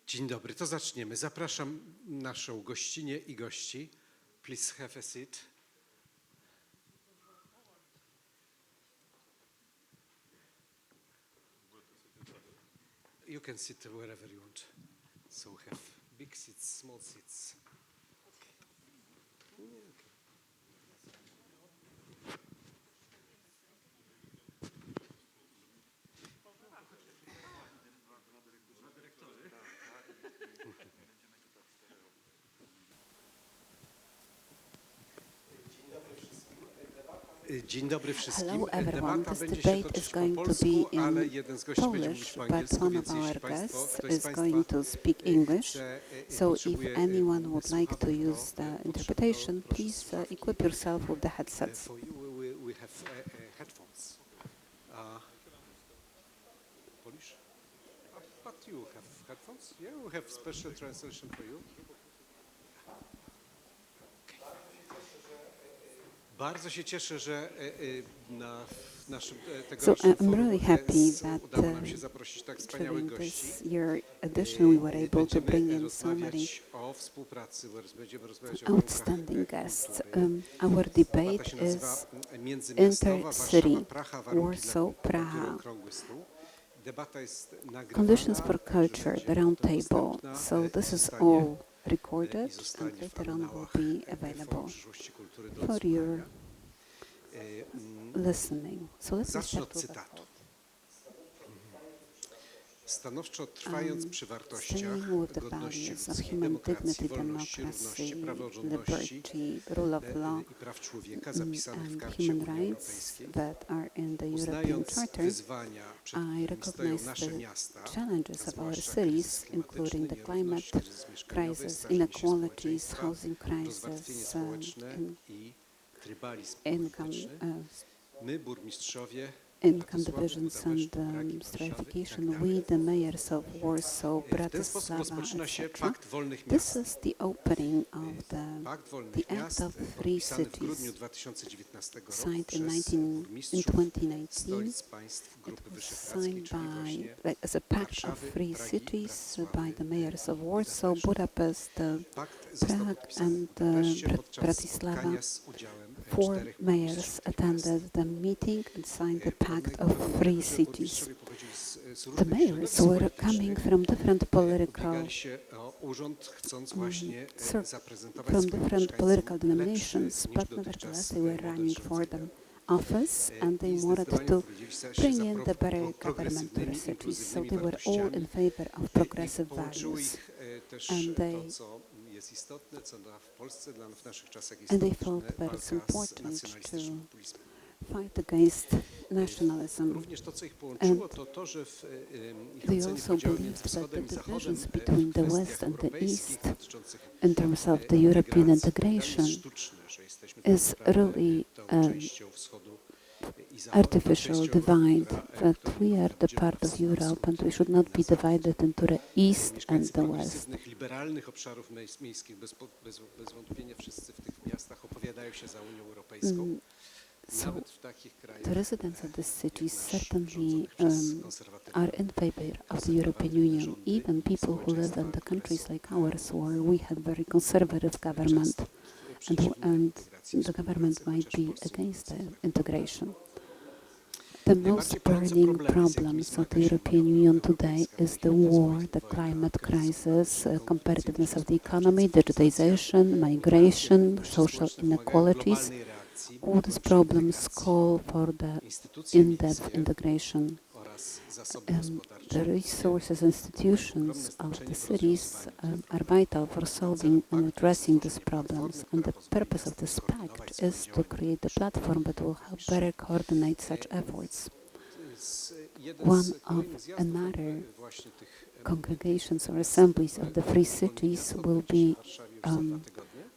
Dzień dobry, to zaczniemy. Zapraszam naszą gościnię i gości. Please have a seat. You can sit wherever you want. So have big seats, small seats. Dzień dobry wszystkim. Hello everyone, Debata this będzie się debate toczyć is po going to polsku, be ale in jeden z gości będzie mówić Polish, po but angielsku, one więc of our jeśli Państwo, guests ktoś z is Państwa going to speak English. chce, So if potrzebuje anyone would like to słuchawek, use the interpretation, proszę please słuchawki. equip yourself with the headsets. For you, we have headphones. Polish? But you have headphones? Yeah, we have special translation for you. Bardzo się cieszę, że na naszym tegorocznym I'm really happy that udało nam się zaprosić tak wspaniałych during gości. this year edition we were able to bring Będziemy in so many rozmawiać o współpracy, będziemy rozmawiać o outstanding warunkach guests. kultury. Our Debata debate się nazywa is Międzymiastowa, Intercity, Warszawa, Praha, warunki dla Warsaw, kultury, Praha. okrągły stół. Debata jest nagrywana, Conditions for także culture, będzie the round potem table. dostępna So i this is zostanie- all recorded i and zostanie w later on will annałach be available Przyszłości Kultury do for your odsłuchania. listening. So let's Zacznę start od with cytatu. Stanowczo trwając przy wartościach staying with the godności values of ludzkiej, human demokracji, dignity, wolności, democracy, równości, praworządności liberty, rule of law, i praw człowieka zapisanych w and Karcie human Unii rights Europejskiej. that are in the European Uznając Charter, wyzwania, przed I którymi stoją recognize nasze the miasta, challenges a of our zwłaszcza kryzys cities, klimatyczny, including the nierówność, climate kryzys mieszkaniowy, crisis, starzenie się inequalities, społeczeństwa, housing rozwarstwienie crisis, społeczne i trybalizm income, polityczny. My, burmistrzowie, income Władysławy, divisions Budapesztu, and Pragi, Warszawy i tak stratification. dalej. We, the mayors of Warsaw, W ten sposób Bratislava, rozpoczyna się etc. Pakt Wolnych This Miast. is the opening of Pakt Wolnych the Act Miast of Free podpisany w grudniu Cities, 2019 roku signed in przez 19 in burmistrzów 2019. stolic państw It Grupy was Wyszehradzkiej, signed czyli właśnie by, as a pact of Warszawy, free Pragi, cities Bratysławy, by the mayors of i Warsaw, Budapesztu. Budapest, Pakt został Prague podpisany w and Budapeszcie podczas Bratislava. spotkania z udziałem Four 4 mayors burmistrzów tych miast. attended the meeting and signed the pact Pewnego of rodzaju, free że cities. burmistrzowie pochodzili z The różnych mayors środowisk were coming politycznych, from different political ubiegali się o urząd, chcąc właśnie zaprezentować from swoim different mieszkańcom political lepszy denominations, niż but dotychczas nevertheless they were model running for rządzenia. the office and they I wanted zdecydowanie to opowiedzieli się bring za in the better government to progresywnymi, the cities. So inkluzywnymi they were all wartościami. in favor of I progressive połączyło values. ich też And to, they- co jest istotne, co w Polsce w naszych czasach jest And they istotne, felt that it's walka z important nacjonalistycznym to populizmem. fight against nationalism. Również to, co ich połączyło, to że w ich They ocenie also podziały believed między that the wschodem i zachodem divisions w between the kwestiach West and the europejskich East dotyczących in terms of the integracji European jest integration sztuczne, że jesteśmy tak is naprawdę really tą częścią wschodu i zachodu, artificial częścią divide, która that we are the part of Europe and we should not be divided into the East and Mieszkańcy the West. progresywnych, liberalnych obszarów miejskich bez wątpienia wszyscy w tych miastach opowiadają się za Unią Europejską. So Nawet w takich krajach, the residents of these cities certainly rządzonych przez konserwatywne are in favor of the European Union. Even people who live in the countries like ours, where we have very conservative government, and the government might be against the integration. The most burning problems of the European Union today is the war, the climate crisis, competitiveness of the economy, digitization, migration, social inequalities. All these problems call for the in-depth integration. The resources institutions of the cities are vital for solving and addressing these problems, and the purpose of this pact is to create a platform that will help better coordinate such efforts. One of another congregations or assemblies of the free cities will be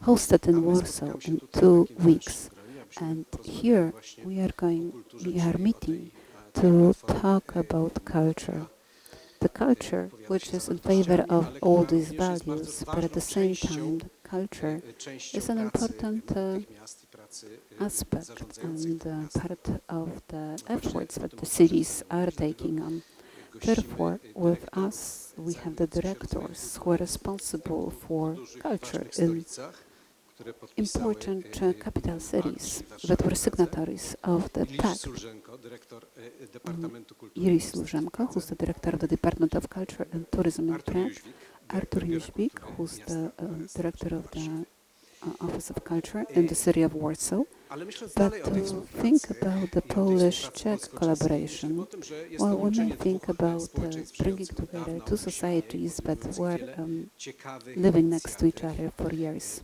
hosted in Warsaw in 2 weeks, and here we are meeting to talk about culture. The culture which is in favor of all these values, but at the same time the culture is an important aspect and part of the efforts that the cities are taking on. Therefore, with us, we have the directors who are responsible for culture in important capital cities that were signatories of the pact. Jiri Sulzenko, who's the director of the Department of Culture and Tourism in Prague, Artur Jóźwik, who's the director of the Office of Culture in the city of Warsaw. But to think about the Polish-Czech collaboration, well, we may think about bringing together two societies that were living next to each other for years.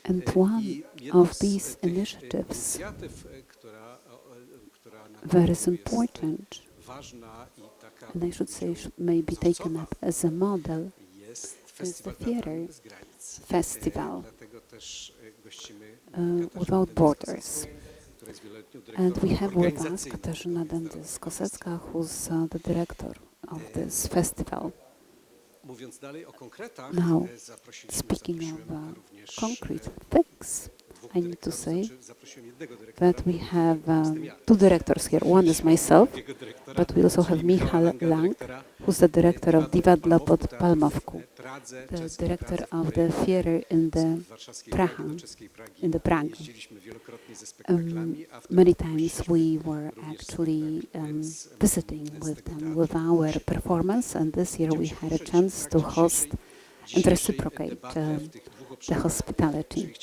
And one of these initiatives, that is important, and I should say may be taken up as a model, is the theater festival without borders. And we have with us Katarzyna Dendys-Kosecka, who's the director of this festival. Now, speaking of concrete things, I need to say that we have two directors here. One is myself, but we also have Michal, who's the director of Divadlo pod Palmovkou, the director of the theater in the Praha, in the Prague. Many times we were actually visiting with them with our performance, and this year we had a chance to host and reciprocate the hospitality.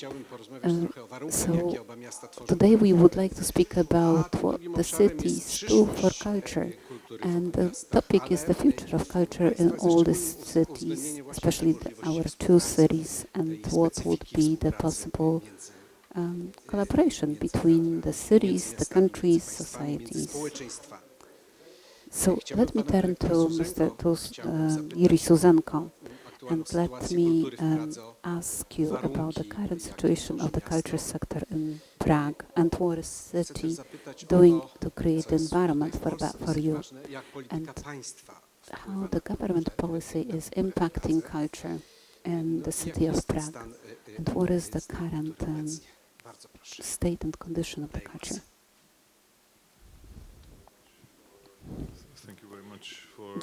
So today we would like to speak about what the cities do for culture, and the topic is the future of culture in all these cities, especially our two cities, and what would be the possible collaboration between the cities, the countries, societies. So let me turn to Jiri Sulzenko, and let me ask you about the current situation of the culture sector in Prague and what is the city doing to create the environment for you, and how the government policy is impacting culture in the city of Prague, and what is the current state and condition of the culture.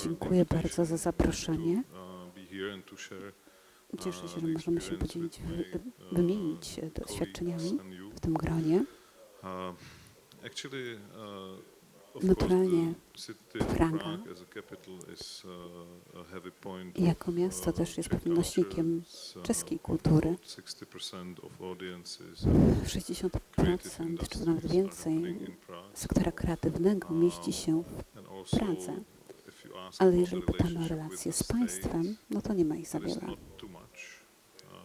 Dziękuję bardzo za zaproszenie. Cieszę się, że możemy się podzielić, wymienić doświadczeniami w tym gronie. Naturalnie Praga jako miasto też jest pewnym nośnikiem czeskiej kultury. 60% czy nawet więcej sektora kreatywnego mieści się w Pradze. Ale jeżeli pytamy o relacje z państwem, no to nie ma ich za wiele.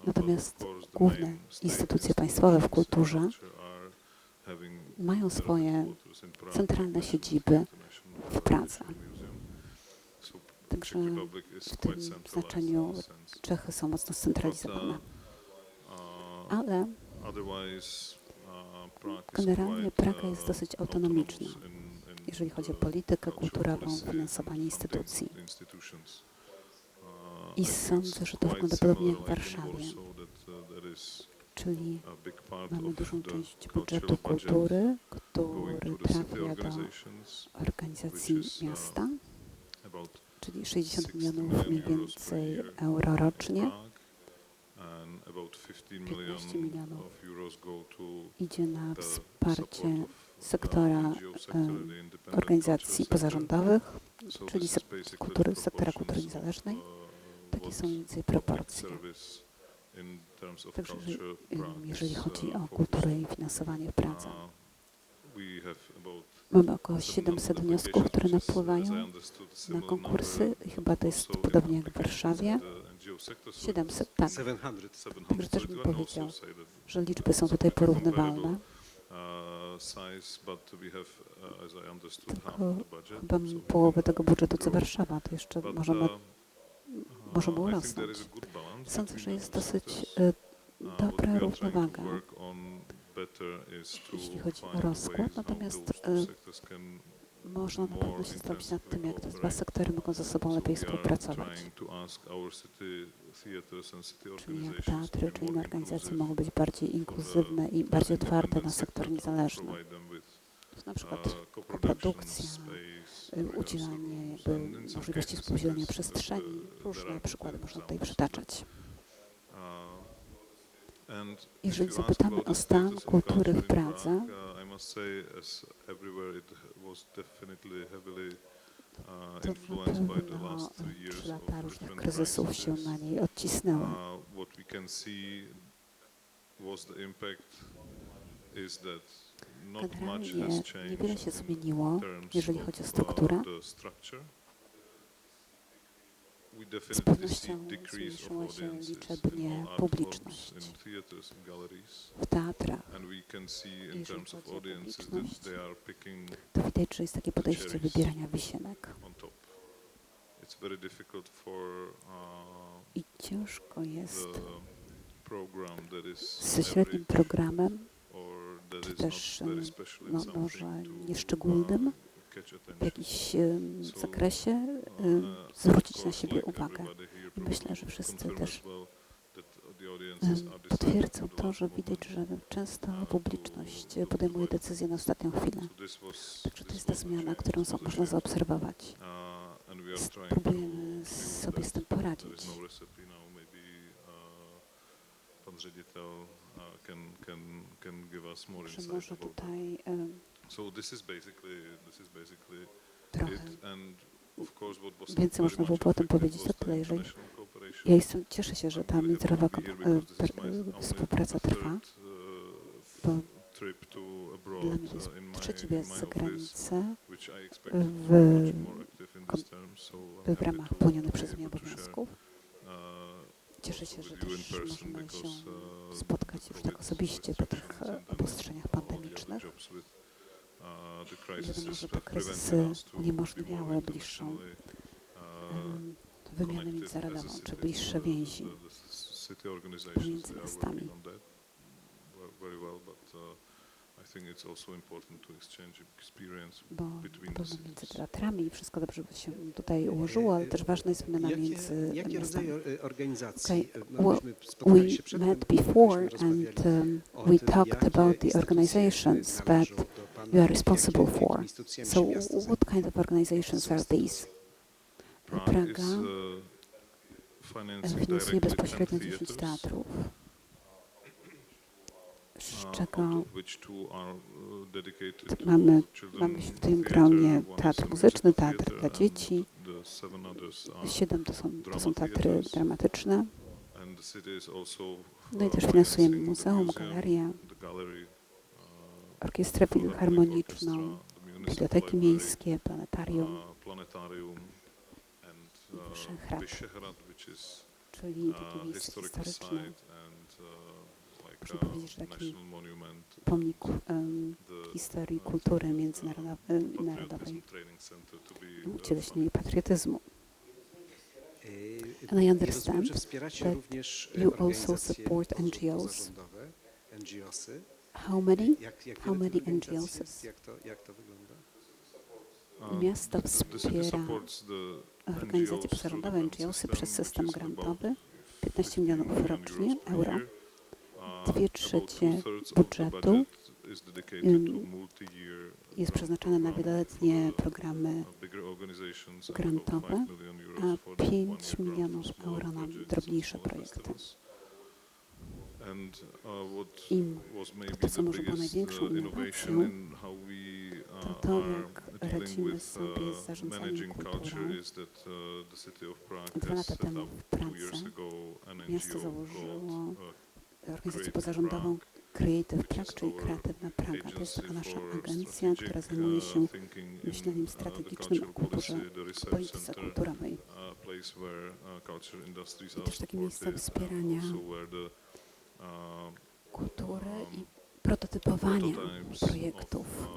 Natomiast główne instytucje państwowe w kulturze mają swoje centralne siedziby w Pradze. Także w tym znaczeniu Czechy są mocno scentralizowane. Ale generalnie Praga jest dosyć autonomiczna, jeżeli chodzi o politykę kulturową, finansowanie instytucji. I sądzę, że to wygląda podobnie jak w Warszawie, czyli mamy dużą część budżetu kultury, który trafia do organizacji miasta, czyli 60 milionów mniej więcej euro rocznie. 15 milionów idzie na wsparcie sektora organizacji pozarządowych, czyli sektora kultury niezależnej. Takie są mniej więcej proporcje. Także jeżeli chodzi o kulturę i finansowanie w Pradze, mamy około 700 wniosków, które napływają na konkursy i chyba to jest podobnie jak w Warszawie. 700, tak. Także też bym powiedział, że liczby są tutaj porównywalne. Tylko chyba połowę tego budżetu co Warszawa, to jeszcze możemy urosnąć. Sądzę, że jest dosyć dobra można na pewno się zastanowić nad tym, jak te dwa sektory mogą ze sobą lepiej współpracować. Czyli jak teatry czy inne organizacje mogą być bardziej inkluzywne i bardziej otwarte na sektor niezależny. Na przykład koprodukcja, udzielanie jakby możliwości współdzielenia przestrzeni. Różne przykłady można tutaj przytaczać. Jeżeli zapytamy o stan kultury w Pradze, to na pewno 3 lata różnych kryzysów się na niej odcisnęły. Generalnie niewiele się zmieniło, jeżeli chodzi o strukturę. Z pewnością zmniejszyła się liczebnie publiczność w teatrach. Jeżeli chodzi o publiczność, to widać, że jest takie podejście wybierania wisienek. I ciężko jest ze średnim programem, czy też może nieszczególnym, w jakimś zakresie zwrócić na siebie uwagę. I myślę, że wszyscy też potwierdzą to, że widać, że często publiczność podejmuje decyzje na ostatnią chwilę. Także to jest ta zmiana, którą można zaobserwować. Próbujemy sobie z tym poradzić. Że może tutaj trochę więcej można było o tym powiedzieć. To tyle, jeżeli cieszę się, że ta międzynarodowa współpraca trwa, bo dla mnie to jest trzeci wyjazd za granicę w ramach pełnionych przeze mnie obowiązków. Cieszę się, że też możemy się spotkać już tak osobiście po tych obostrzeniach pandemicznych. Wiadomo, że te kryzysy uniemożliwiały bliższą wymianę międzynarodową, czy bliższe więzi pomiędzy miastami. Bo na pewno między teatrami wszystko dobrze by się tutaj ułożyło, ale też ważna jest wymiana między miastami. We met before and we talked about the organizations that you are responsible for. So what kind of organizations are these? Praga finansuje bezpośrednio 10 teatrów, z czego mamy w tym gronie teatr muzyczny, teatr dla dzieci, 7 to są teatry dramatyczne, no i też finansujemy muzeum, galerię, orkiestrę filharmoniczną, biblioteki miejskie, planetarium, Wyszehrad, czyli takie miejsce historyczne. Można powiedzieć, że taki pomnik historii kultury międzynarodowej, ucieleśnienie patriotyzmu. And I understand that you also support NGOs. How many NGOs? Miasto wspiera organizacje pozarządowe, NGOsy przez system grantowy, 15 milionów rocznie euro. 2/3 budżetu jest przeznaczone na wieloletnie programy grantowe, a 5 milionów euro na drobniejsze projekty. I to, co może było największą innowacją, to jak radzimy sobie z zarządzaniem kulturą. 2 lata temu w Pradze miasto założyło organizację pozarządową Creative Prague, czyli Kreatywna Praga. To jest taka nasza agencja, która zajmuje się myśleniem strategicznym o kulturze, o polityce kulturowej. I też takie miejsce wspierania kultury i prototypowania projektów.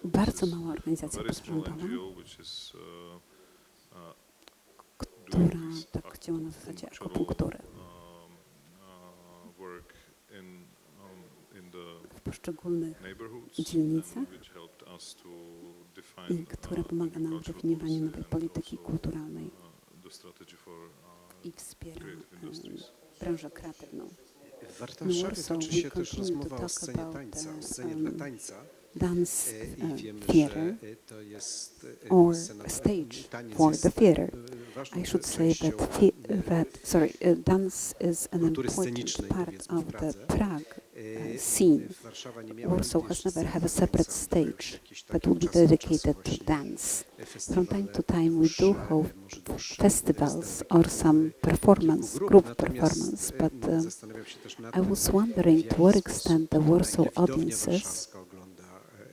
Bardzo mała organizacja pozarządowa, która tak działa na zasadzie akupunktury. w poszczególnych dzielnicach i która pomaga nam w definiowaniu nowej polityki kulturalnej i wspiera branżę kreatywną. W Warszawie toczy się też rozmowa o scenie tańca, o scenie dla tańca. Dance I wiemy, theater że to jest or scena, a stage taniec for jest the theater. ważną I should say częścią dance is an kultury important scenicznej, part powiedzmy, w of the Pradze. Prague scene. Warszawa nie miała Warsaw nigdy has jeszcze never had a sceny separate tańca. stage Jakiś that taki would be czas od czasu dedicated to właśnie dance. From festiwale time to time we do dłuższe, hold może dłuższe, festivals jestem or some performance, kilku group natomiast, performance, but zastanawiam się też nad I tym, was wondering to what extent the Warsaw na ile widownia audiences warszawska ogląda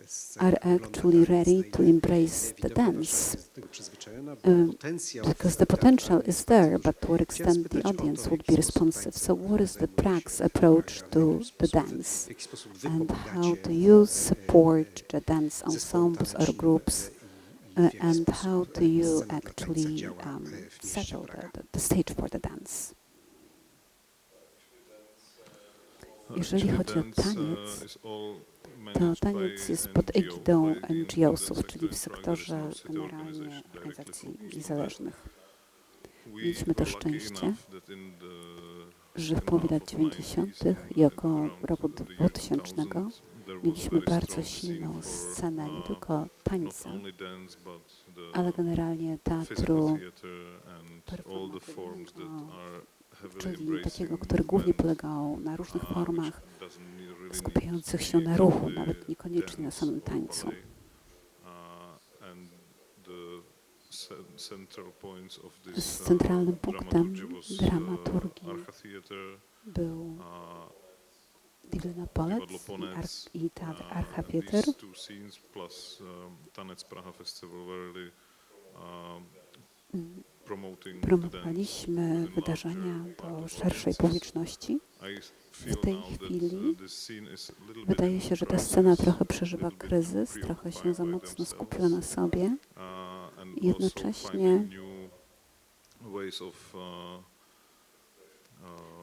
scenę, are ogląda actually taniec, ready na to ile embrace the widownia dance. warszawska jest do tego przyzwyczajona, bo potencjał Because the potential is there, but to what Chciałem extent spytać the o to, audience w would jaki be sposób responsive. tańcem So what is the zajmuje się Prague's approach Praga, w to jaki the sposób dance? w jaki sposób wy And how pomagacie do you support the dance zespołom ensembles or tanecznym groups? i w jaki And how sposób do you scena dla tańca actually działa w mieście settle Praga? the stage for the dance? Jeżeli chodzi o taniec, to taniec jest pod egidą NGO-sów, czyli w sektorze generalnie organizacji niezależnych. Mieliśmy to szczęście, że w połowie lat 90. i około roku 2000 mieliśmy bardzo silną scenę nie tylko tańca, ale generalnie teatru performatywnego, czyli takiego, który głównie polegał na różnych formach skupiających się na ruchu, nawet niekoniecznie na samym tańcu. Z centralnym punktem dramaturgii był Divadlo i teatr Archa Theater. Promowaliśmy wydarzenia do szerszej publiczności. W tej chwili wydaje się, że ta scena trochę przeżywa kryzys, trochę się za mocno skupiła na sobie. Jednocześnie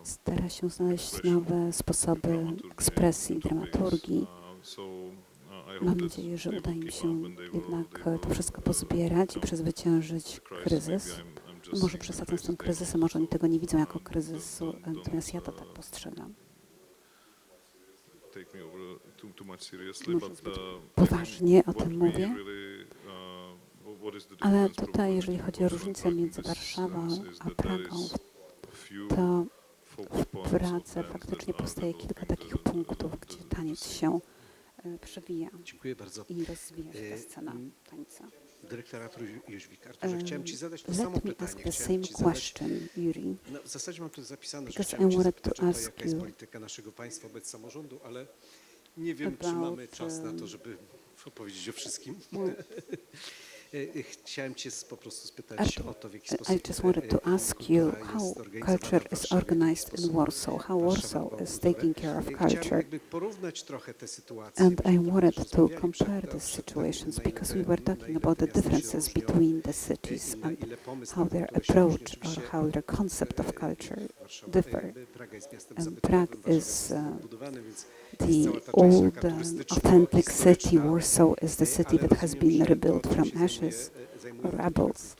stara się znaleźć nowe sposoby ekspresji, dramaturgii. Mam nadzieję, że uda im się jednak to wszystko pozbierać i przezwyciężyć kryzys. Może przesadzam z tym kryzysem, może oni tego nie widzą jako kryzysu, natomiast ja to tak postrzegam. Może zbyt poważnie o tym mówię, ale tutaj, jeżeli chodzi o różnicę między Warszawą a Pragą, to w Pradze faktycznie powstaje kilka takich punktów, gdzie taniec się przewija i rozwija się ta scena tańca. Dyrektor Artur Jóźwik. Arturze, chciałem Ci zadać to samo pytanie. Let me ask the same question, Jiri. No, w zasadzie mam tu zapisane, że Because chciałem I Cię wanted zapytać to o to, ask jaka jest you polityka naszego państwa wobec samorządu, ale nie wiem, czy about, mamy czas na to, żeby opowiedzieć o wszystkim. Chciałem Cię po prostu spytać o to, w jaki sposób I just wanted to ask you how culture is organized in Warsaw, how Warsaw is taking care of culture. And I wanted to compare the situations because we were talking about the differences between the cities and how their approach or how their concept of culture differ. And Prague is the old authentic city. Warsaw is the city that has been rebuilt from ashes or rubbles.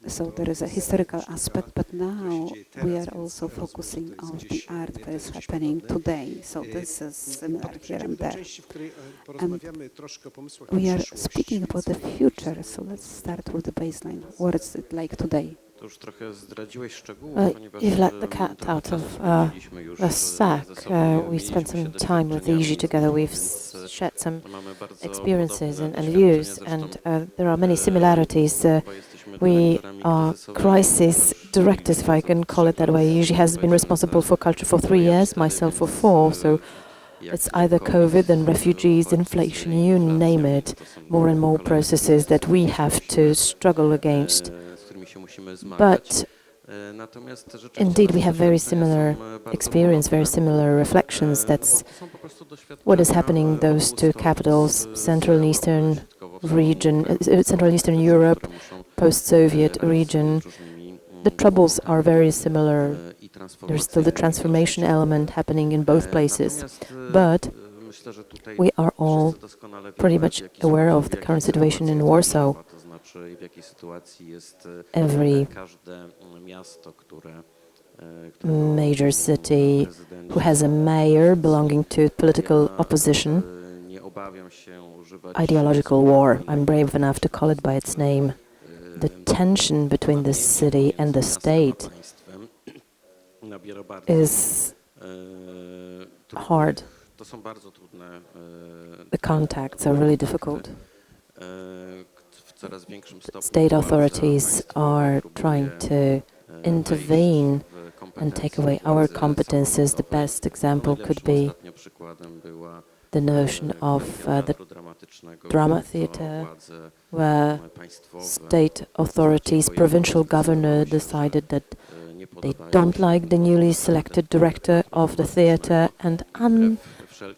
So there is a historical aspect, but now we are also focusing on the art that is happening today. So this is similar here and there. And we are speaking about the future, so let's start with the baseline. What is it like today? You've let the cat out of the sack. We spent some time with Jiri together. We've shared some experiences and views, and there are many similarities. We are crisis directors, if I can call it that way. Jiri has been responsible for culture for 3 years, myself for 4, so it's either COVID, then refugees, inflation, you name it. More and more processes that we have to struggle against. But indeed, we have very similar experience, very similar reflections. That's what is happening in those two capitals, Central and Eastern region, Central and Eastern Europe, post-Soviet region. The troubles are very similar. There's still the transformation element happening in both places. But We are all pretty much aware of the current situation in Warsaw. Every major city who has a mayor belonging to political opposition, ideological war, I'm brave enough to call it by its name. The tension between the city and the state is hard. The contacts are really difficult. State authorities are trying to intervene and take away our competences. The best example could be the notion of the drama theatre, where state authorities, provincial governor decided that they don't like the newly selected director of the theatre, and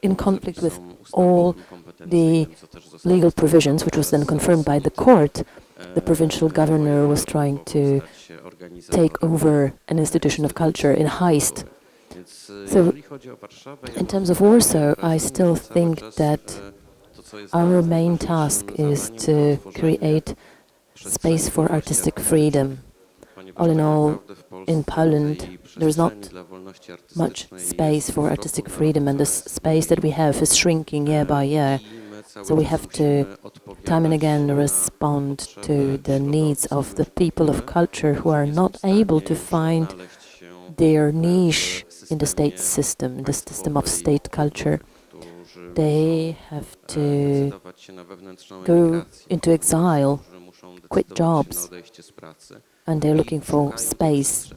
in conflict with all the legal provisions, which was then confirmed by the court, the provincial governor was trying to take over an institution of culture in heist. So, in terms of Warsaw, I still think that our main task is to create space for artistic freedom. All in all, in Poland, there's not much space for artistic freedom, and the space that we have is shrinking year by year. So we have to, time and again, respond to the needs of the people of culture who are not able to find their niche in the state system, in the system of state culture. They have to go into exile, quit jobs, and they're looking for space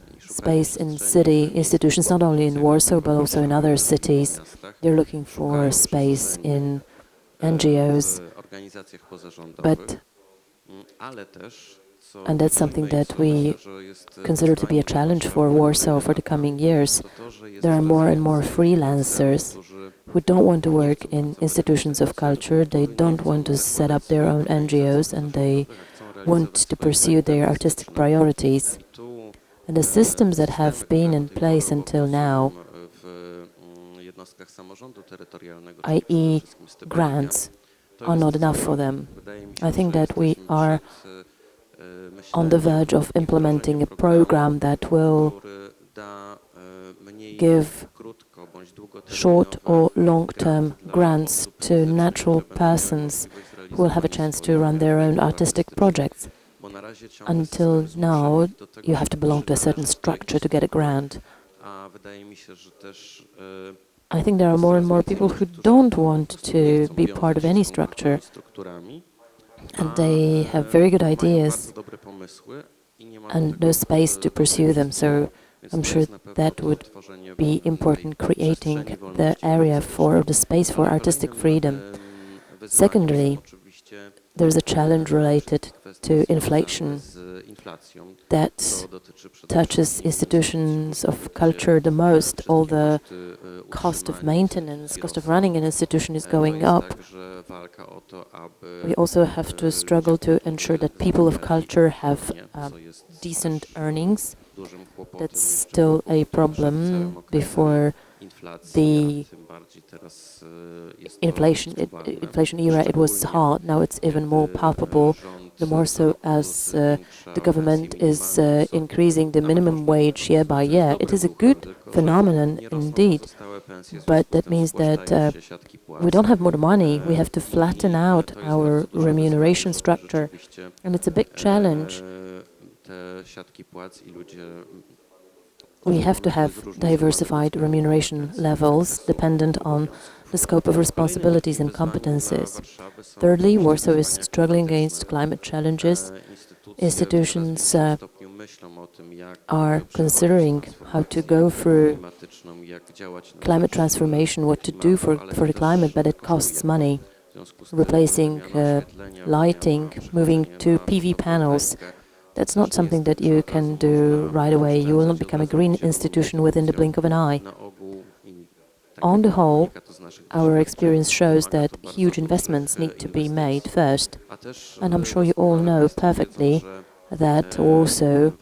in city institutions, not only in Warsaw, but also in other cities. They're looking for space in NGOs, and that's something that we consider to be a challenge for Warsaw for the coming years. There are more and more freelancers who don't want to work in institutions of culture, they don't want to set up their own NGOs, and they want to pursue their artistic priorities. And the systems that have been in place until now, i.e. grants, are not enough for them. I think that we are on the verge of implementing a program that will give short or long-term grants to natural persons who will have a chance to run their own artistic projects. Until now, you have to belong to a certain structure to get a grant. I think there are more and more people who don't want to be part of any structure, and they have very good ideas and no space to pursue them. So I'm sure that would be important, creating the area for the space for artistic freedom. Secondly, there's a challenge related to inflation that touches institutions of culture the most. All the cost of maintenance, cost of running an institution is going up. We also have to struggle to ensure that people of culture have decent earnings. That's still a problem before the inflation era. It was hard, now it's even more palpable, the more so as the government is increasing the minimum wage year by year. It is a good phenomenon indeed, but that means that we don't have more money. We have to flatten out our remuneration structure, and it's a big challenge. We have to have diversified remuneration levels dependent on the scope of responsibilities and competences. Thirdly, Warsaw is struggling against climate challenges. Institutions are considering how to go through climate transformation, what to do for the climate, but it costs money. Replacing lighting, moving to PV panels, that's not something that you can do right away. You will not become a green institution within the blink of an eye. On the whole, our experience shows that huge investments need to be made first. And I'm sure you all know perfectly that Warsaw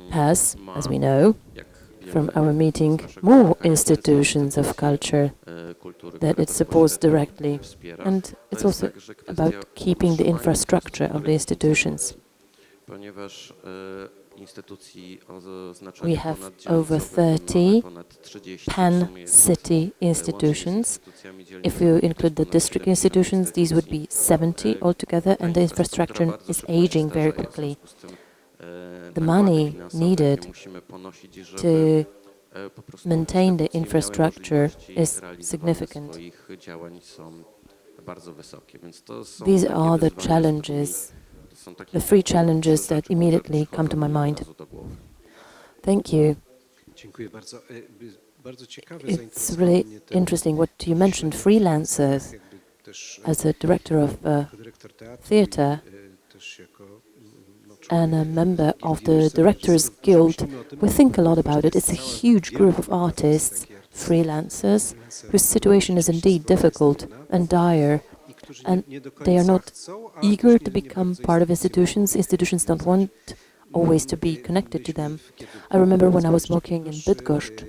has, as we know, from our meeting more institutions of culture that it supports directly. And it's also about keeping the infrastructure of the institutions. We have over 30 pan-city institutions. If you include the district institutions, these would be 70 altogether, and the infrastructure is aging very quickly. The money needed to maintain the infrastructure is significant. These are the challenges, the three challenges that immediately come to my mind. Thank you. It's really interesting what you mentioned, freelancers. As a director of theatre and a member of the Directors Guild, we think a lot about it. It's a huge group of artists, freelancers, whose situation is indeed difficult and dire, and they are not eager to become part of institutions. Institutions don't want always to be connected to them. I remember when I was working in Bydgoszcz,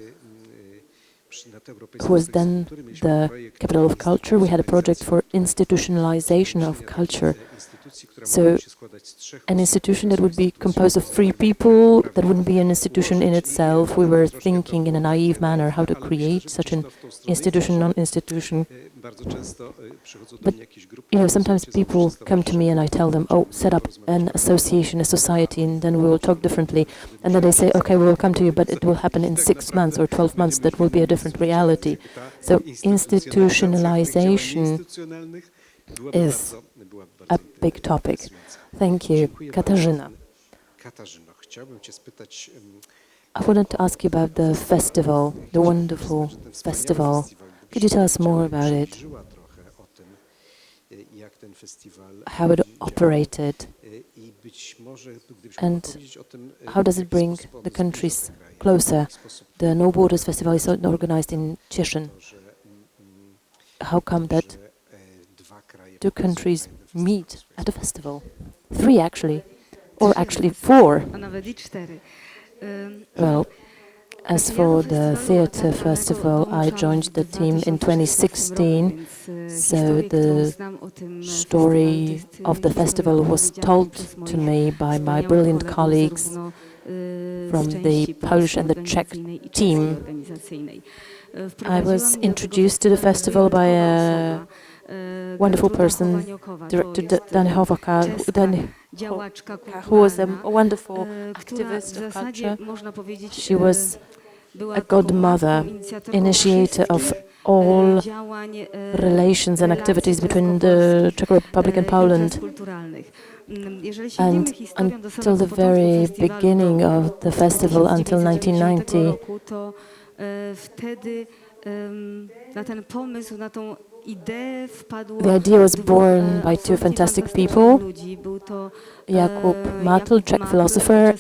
who was then the capital of culture, we had a project for institutionalization of culture. So an institution that would be composed of 3 people, that wouldn't be an institution in itself. We were thinking in a naive manner how to create such an institution, non-institution. But, sometimes people come to me and I tell them, oh, set up an association, a society, and then we will talk differently. And then they say, okay, we will come to you, but it will happen in 6 months or 12 months. That will be a different reality. So institutionalization is a big topic. Thank you. Katarzyna. I wanted to ask you about the festival, the wonderful festival. Could you tell us more about it? How it operated? And how does it bring the countries closer? The No Borders Festival is organized in Cieszynie. How come that 2 countries meet at a festival? 3 actually, or actually 4. Well, as for the theatre festival, I joined the team in 2016, so the story of the festival was told to me by my brilliant colleagues from the Polish and the Czech team. I was introduced to the festival by a wonderful person, Director Dendys-Kosecka, who was a wonderful activist of culture. She was a godmother, initiator of all relations and activities between the Czech Republic and Poland. And until the very beginning of the festival, until 1990, the idea was born by 2 fantastic people, Jakub Matl, Czech philosopher,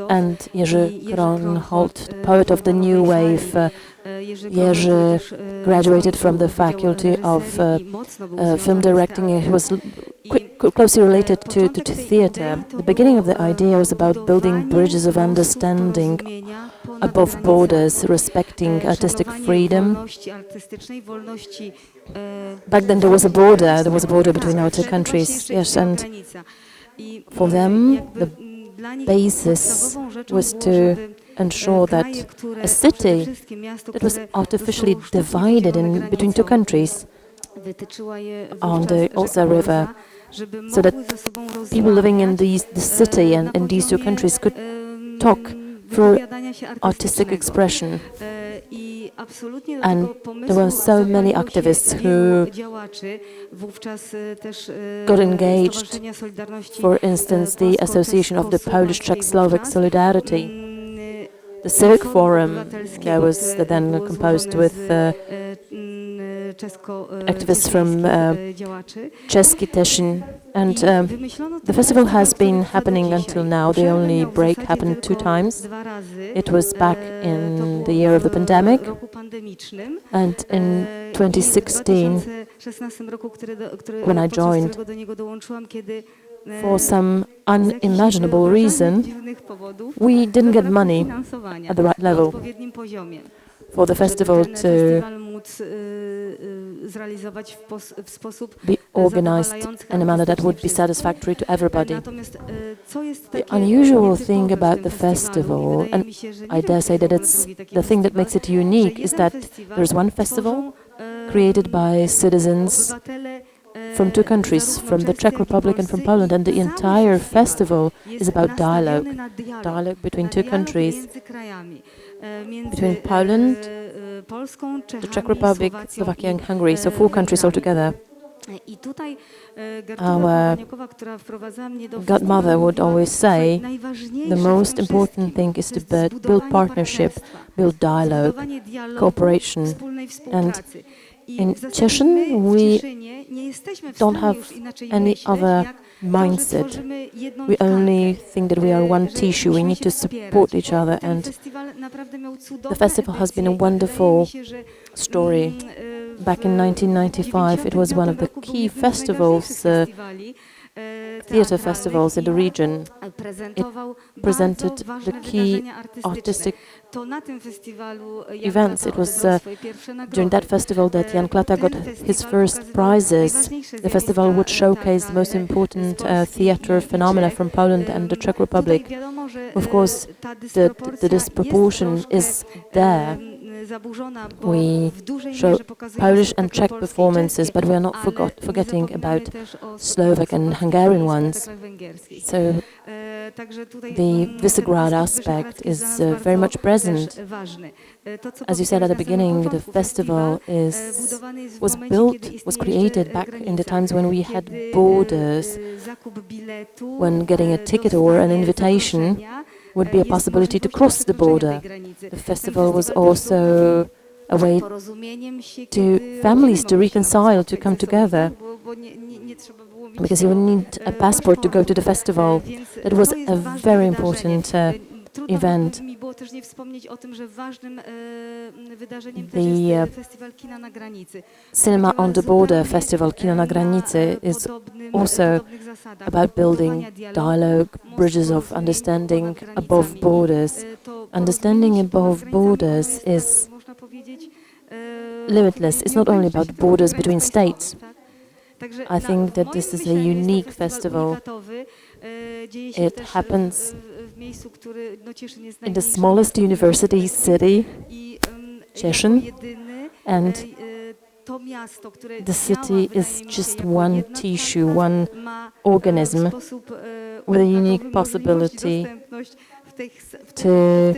and Jiri Kronholt, poet of the new wave. Jiri graduated from the faculty of film directing. He was closely related to theatre. The beginning of the idea was about building bridges of understanding above borders, respecting artistic freedom. Back then there was a border between our 2 countries, yes, and for them the basis was to ensure that a city that was artificially divided in between 2 countries on the Osa River, so that people living in the city and in these 2 countries could talk through artistic expression. And there were so many activists who got engaged. For instance, the Association of the Polish-Czech-Slovak Solidarity, the Civic Forum that was then composed with activists from Cieszynie, and the festival has been happening until now. The only break happened 2 times. It was back in the year of the pandemic, and in 2016, when I joined, For some unimaginable reason, we didn't get money at the right level for the festival to be organized in a manner that would be satisfactory to everybody. The unusual thing about the festival, and I dare say that it's the thing that makes it unique, is that there's one festival created by citizens from two countries, from the Czech Republic and from Poland, and the entire festival is about dialogue between two countries, between Poland, the Czech Republic, Slovakia and Hungary, so 4 countries altogether. Our godmother would always say the most important thing is to build partnership, build dialogue, cooperation. And in Cieszyn, we don't have any other mindset. We only think that we are one tissue. We need to support each other. And the festival has been a wonderful story. Back in 1995, it was one of the key festivals, theatre festivals in the region. It presented the key artistic events. It was during that festival that Jan Klata got his first prizes. The festival would showcase the most important theatre phenomena from Poland and the Czech Republic. Of course, the disproportion is there. We show Polish and Czech performances, but we are not forgetting about Slovak and Hungarian ones. So the Visegrad aspect is very much present. As you said at the beginning, the festival was created back in the times when we had borders, when getting a ticket or an invitation would be a possibility to cross the border. The festival was also a way to families to reconcile, to come together, because you would need a passport to go to the festival. It was a very important event. The Cinema on the Border festival, Kino na Granicy, is also about building dialogue, bridges of understanding above borders. Understanding above borders is limitless. It's not only about borders between states. I think that this is a unique festival. It happens in the smallest university city, Cieszyn, and the city is just one tissue, one organism with a unique possibility to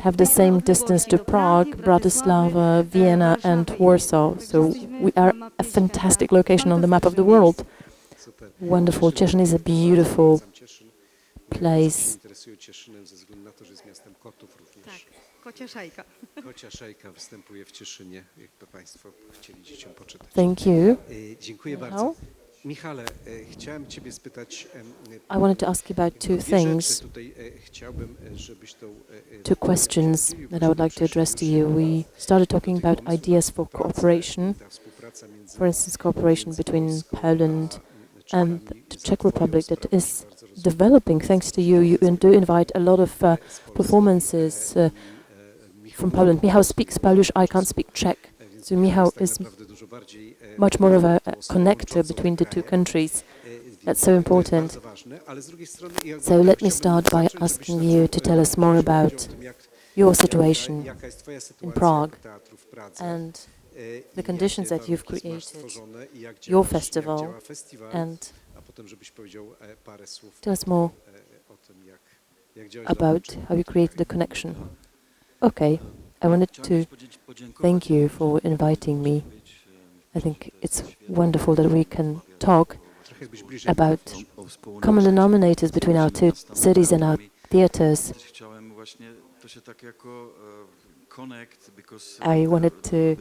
have the same distance to Prague, Bratislava, Vienna and Warsaw. So we are a fantastic location on the map of the world. Wonderful. Cieszyn is a beautiful place. Kocia szajka występuje w Cieszynie, jakby Państwo chcieli dzieciom poczytać. Thank you. Dziękuję bardzo. Michale, chciałem Ciebie spytać. I wanted to ask you about two things, two questions that I would like to address to you. We started talking about ideas for cooperation, for instance, cooperation between Poland and the Czech Republic that is developing thanks to you. You do invite a lot of performances from Poland. Michal speaks Polish, I can't speak Czech. So Michal is much more of a connector between the two countries. That's so important. So let me start by asking you to tell us more about your situation in Prague and the conditions that you've created, your festival, and tell us more about how you created the connection. Okay, I wanted to thank you for inviting me. I think it's wonderful that we can talk about common denominators between our two cities and our theatres. I wanted to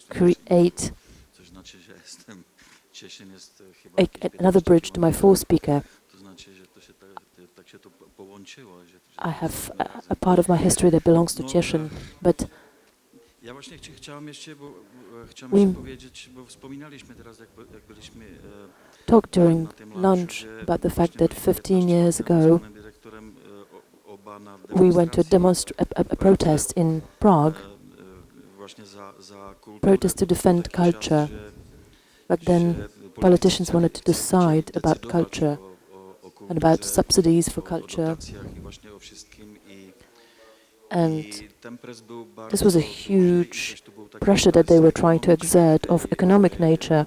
create another bridge to my full speaker. I have a part of my history that belongs to Cieszyn, but Ja właśnie chciałem jeszcze We- powiedzieć, bo wspominaliśmy teraz, jak byliśmy talked during na tym lunch lunchu, about the fact właśnie that byliśmy 15 years też ago z dyrektorem oba na we went to demonstracji, a protest in Prague, właśnie za kulturę. protest to defend Taki czas, culture. że Back then, politicians wanted to decide about culture and about subsidies for culture. And this was a huge pressure that they were trying to exert of economic nature.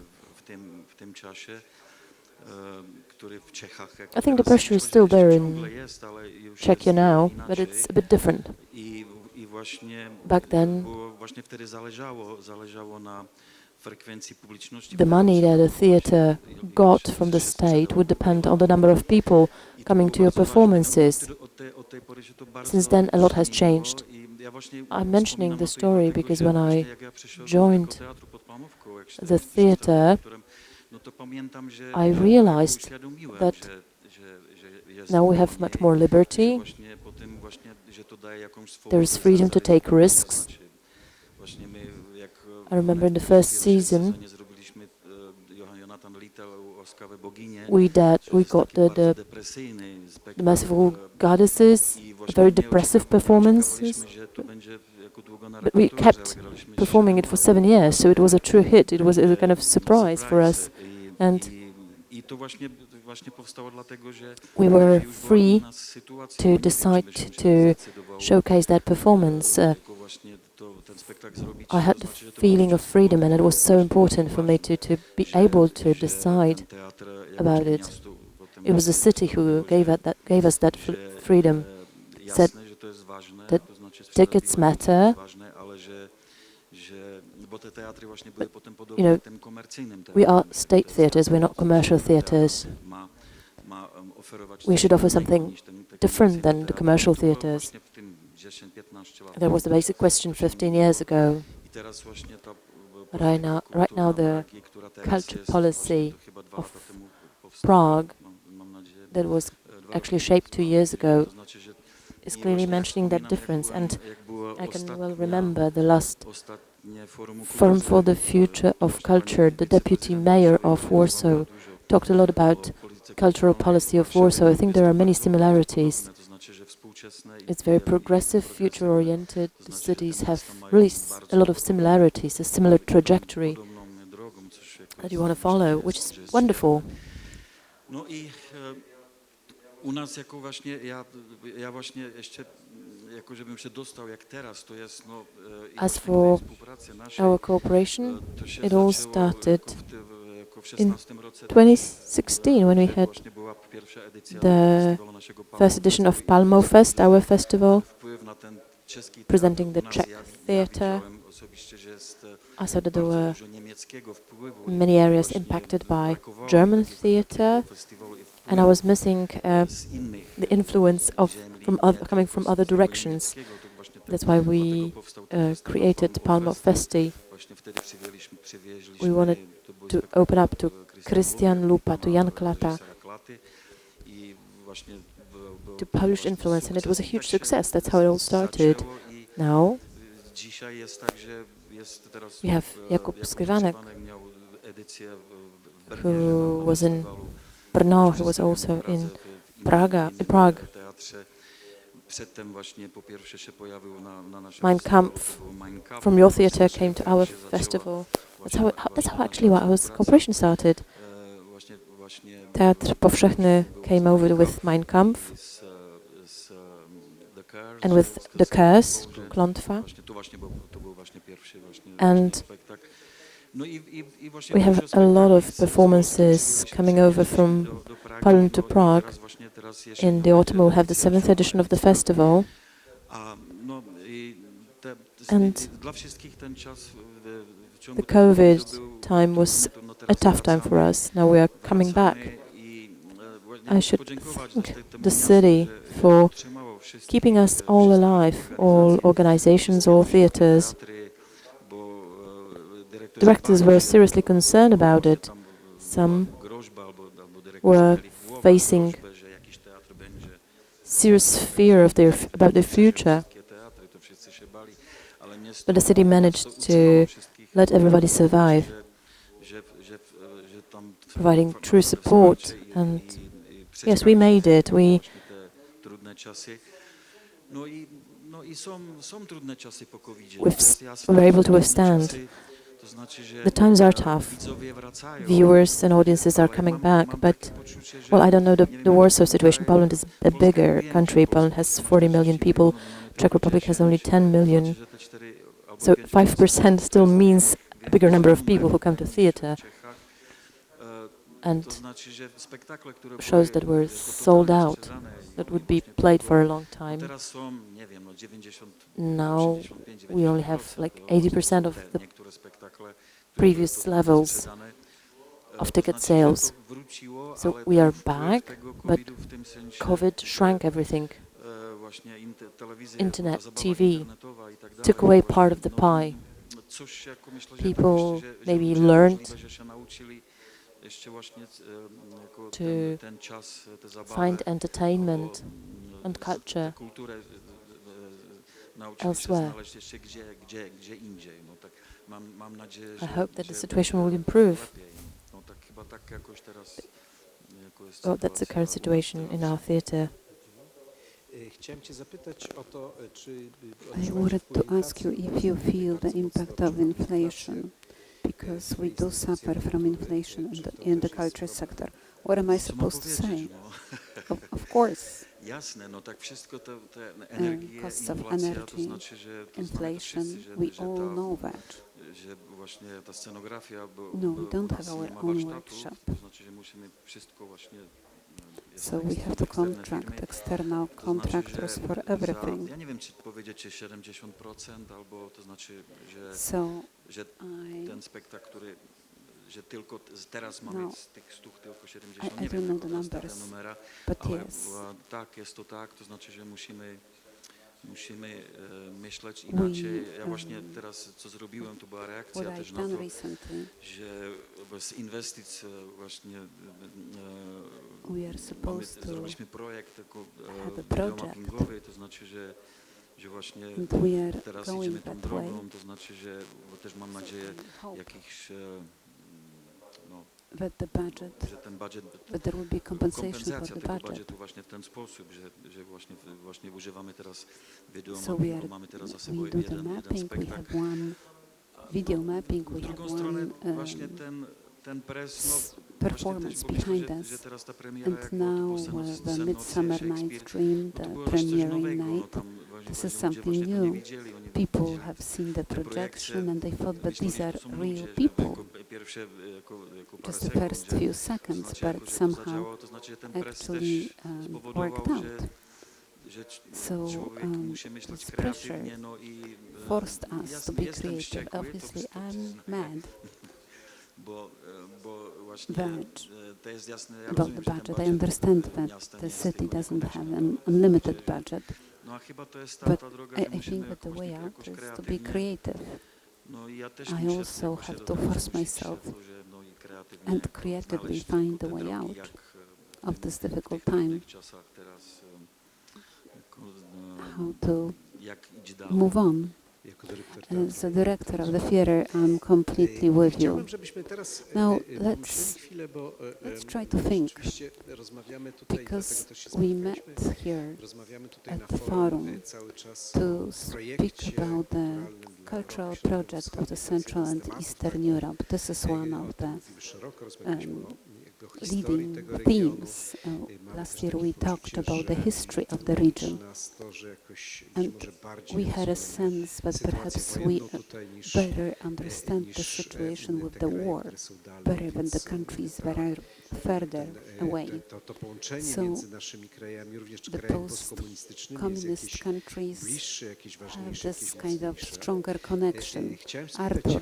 I think the pressure is still there in Czechia now, but it's a bit different. Back then, the money that a theatre got from the state would depend on the number of people coming to your performances. Since then, a lot has changed. I'm mentioning the story because when I joined the theatre, I realized that now we have much more liberty, there is freedom to take risks. I remember in the first season, we got the Merciful Goddesses, very depressive performances, but we kept performing it for 7 years, so it was a true hit. It was a kind of surprise for us, and we were free to decide to showcase that performance. I had the feeling of freedom, and it was so important for me to be able to decide about it. It was the city who gave us that freedom, said that tickets matter. But, you know, we are state theatres, we're not commercial theatres. We should offer something different than the commercial theatres. That was the basic question 15 years ago. Right now the culture policy of Prague, that was actually shaped 2 years ago, is clearly mentioning that difference. And I can well remember the last Forum for the Future of Culture. The deputy mayor of Warsaw talked a lot about cultural policy of Warsaw. I think there are many similarities. It's very progressive, future-oriented. The cities have really a lot of similarities, a similar trajectory that you want to follow, which is wonderful. U nas jako właśnie, ja właśnie jeszcze, jako żebym się dostał jak teraz, to jest As for our cooperation, it all started in 2016 when we had the first edition of Palmovkou, our festival, presenting the Czech theatre. I saw that there were many areas impacted by German theatre, and I was missing the influence coming from other directions. That's why we created Palmovkou. We wanted to open up to Christian Lupa, to Jan Klata, to Polish influence, and it was a huge success. That's how it all started. Now we have Jakub Skrivanek, who was in Brno, who was also in Prague. Mein Kampf from your theatre came to our festival. That's how actually our cooperation started. Teatr Powszechny came over with Mein Kampf and with The Curse, Klątwa. And we have a lot of performances coming over from Poland to Prague. In the autumn we'll have the 7th edition of the festival. And the COVID time was a tough time for us. Now we are coming back. I should thank the city for keeping us all alive, all organizations, all theatres. Directors were seriously concerned about it. Some were facing serious fear about their future. but the city managed to let everybody survive, providing true support. And yes, we made it. We were able to withstand. The times are tough. Viewers and audiences are coming back, but, well, I don't know the Warsaw situation. Poland is a bigger country. Poland has 40 million people. Czech Republic has only 10 million. So 5% still means a bigger number of people who come to theater. And shows that were sold out, that would be played for a long time. Now we only have like 80% of the previous levels of ticket sales. So we are back, but COVID shrank everything. Internet, TV took away part of the pie. People maybe learned to find entertainment and culture elsewhere. I hope that the situation will improve. Well, that's the current situation in our theatre. I wanted to ask you if you feel the impact of inflation, because we do suffer from inflation in the culture sector. What am I supposed to say? Of course. Costs of energy, inflation, we all know that. No, we don't have our own workshop. So we have to contract external contractors for everything. So I don't know the numbers, but yes, musimy myśleć inaczej. Ja właśnie teraz, co zrobiłem, to była reakcja też na to, że bez inwestycji właśnie zrobiliśmy projekt biomappingowy, to znaczy, że właśnie teraz idziemy tą drogą, to znaczy, że bo też mam nadzieję jakichś że ten budżet, kompensacja tego budżetu właśnie w ten sposób, że właśnie używamy teraz videomappingu, mamy teraz za sobą jeden spektakl. Video mapping, we Z drugą have strony one właśnie ten press, performance behind us, że teraz ta premiera, and now the Midsummer Night's Dream, the premiering night, this is something new. People have seen the projection and they thought that these are real people. Just the first few seconds, but somehow actually worked out. So this pressure forced us to be creative. Obviously, I'm mad about the budget. I understand that the city doesn't have an unlimited budget, but I think that the way out is to be creative. I also have to force myself and creatively find the way out of this difficult time. How to move on. As a director of the theatre, I'm completely with you. Now let's try to think, because we met here at the forum to speak about the cultural project of the Central and Eastern Europe. This is one of the leading themes. Last year we talked about the history of the region, and we had a sense that perhaps we better understand the situation with the war better than the countries that are further away. So the post-communist countries have this kind of stronger connection. Artur,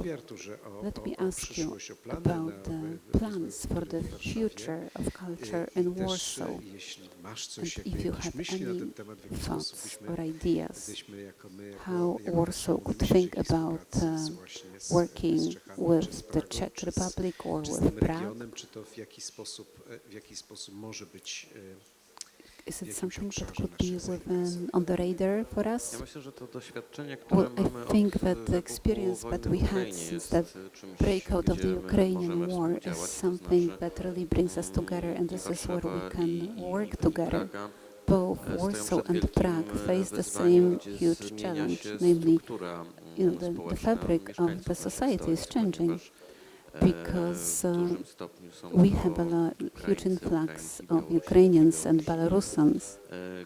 let me ask you about the plans for the future of culture in Warsaw, and if you have any thoughts or ideas how Warsaw could think about working with the Czech Republic or with Prague. Is it jakimś something that obszarze could be naszej within, on the radar for Ja us? myślę, że to doświadczenie, Well, które mamy I think od that the wybuchu experience that wojny we w had Ukrainie since jest the czymś, breakout of gdzie the my Ukrainian możemy war is współdziałać, to something znaczy that really brings us together, and this is where we Warszawa can work i together. Praga Both stoją Warsaw przed and wielkim Prague face the wyzwaniem, same gdzie huge zmienia challenge, się namely, struktura the społeczna fabric of mieszkańców the naszych society is stolic, changing ponieważ because w dużym stopniu są we to have a huge Ukraińcy, influx Ukrainki, of Białorusini, Ukrainians and Białorusini, Belarusians,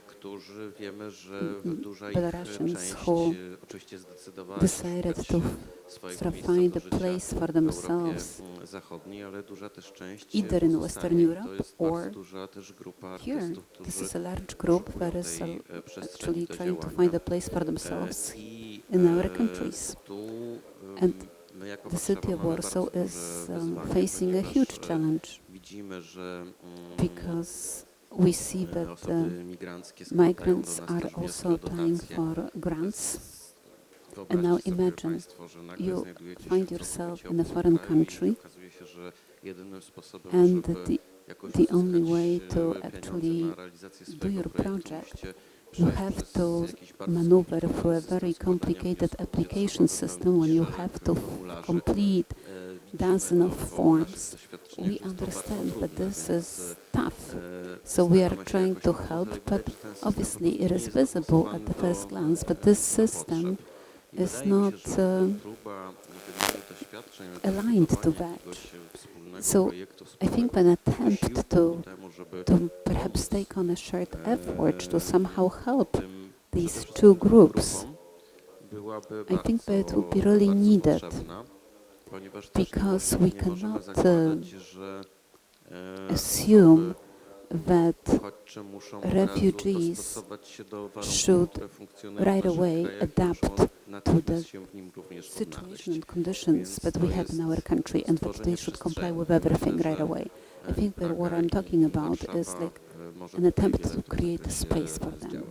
którzy wiemy, że duża ich Belarusians część who oczywiście zdecydowała decided szukać to swojego sort of miejsca find do a życia place for w Europie themselves, Zachodniej, ale duża też część either in pozostanie. Western I Europe to jest or bardzo duża też grupa here. artystów, This którzy is a large group poszukują that is tej przestrzeni actually do trying to działania. find a place for themselves I in our countries. tu And my jako the Warszawa city of mamy Warsaw bardzo duże is wyzwanie, facing a ponieważ, huge challenge widzimy, że because we see that osoby migranckie składają do migrants nas are też wnioski also o applying dotacje. for grants. Wyobraźcie now sobie imagine państwo, że nagle you znajdujecie się find w yourself całkowicie in a obcym foreign kraju i country, okazuje się, że jedynym sposobem, and żeby jakoś the only uzyskać way to pieniądze actually na realizację do swojego your projektu, project, musicie you przejść have przez to jakiś bardzo maneuver skomplikowany through a system very składania complicated wniosków, gdzie application trzeba system when you wypełnić have szereg to formularzy. complete Widzimy dozen of po naszych forms. doświadczeniach, We że jest to bardzo understand that trudne, this więc, is tough, e, so we are staramy się trying jakoś to pomóc, help, ale but widać, że ten system obviously po it prostu is nie jest visible dostosowany at the do, first glance, but this system potrzeb. I is wydaje mi not się, że próba wymiany doświadczeń, aligned to identyfikowania that. jakiegoś wspólnego So projektu, I think wspólnego an attempt wysiłku to ku temu, żeby perhaps pomóc, take on a shared effort to somehow help tym these przede two wszystkim groups, grupom byłaby I think that it would be bardzo, really bardzo needed, potrzebna, ponieważ też because nie we możemy cannot zakładać, że assume that uchodźcze muszą od razu refugees dostosować się do warunków, should które funkcjonują right w naszych away krajach, adapt muszą to natychmiast the się w nim również situation odnaleźć. and conditions that we have in our country, and that they should comply with everything right away. I think that what I'm talking about is like an attempt to create a space for them.